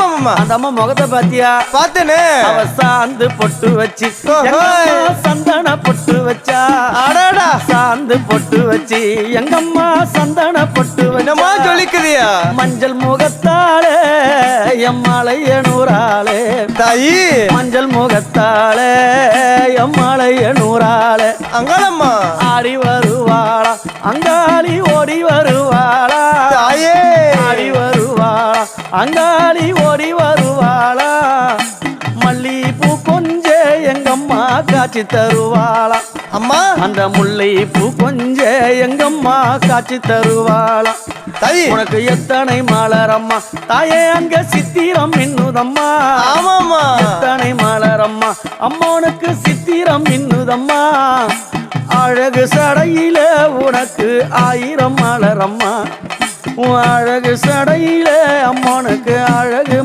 ஆமா அந்த அம்மா முகத்தை பாத்தியா? பார்த்தேனே. அவ சாந்து பொட்டு வச்சு சந்தன பொட்டு வச்சா. அடடா சாந்து பொட்டு வச்சு எங்கம்மா சந்தன பொட்டு என்னமா சொல்லிக்குதியா? மஞ்சள் முகத்தாளே எம்மாளைய நூறாளே தாயி மஞ்சள் முகத்தாளே எம்மாளைய நூறாளே அங்காளம்மா ஆடி வருவாளா அங்காளி ஓடி வருவாளா தாயே ஆடி வருவாளா அங்காளி ஓடி வருவாளா மல்லிப்பூ கொஞ்ச எங்கம்மா காட்சி தருவாளா அம்மா அந்த முல்லை பூ கொஞ்ச எங்கம்மா காட்சி தருவாளா தாயி உனக்கு எத்தனை மலரம்மா தாயே அங்க சித்திரம் மின்னுதம்மா ஆமாம்மா எத்தனை மலரம்மா அம்மா உனக்கு சித்திரம் மின்னுதம்மா அழகு சடையில உனக்கு 1000 மலரம்மா உன் அழகு சடையில அம்மானுக்கு அழகு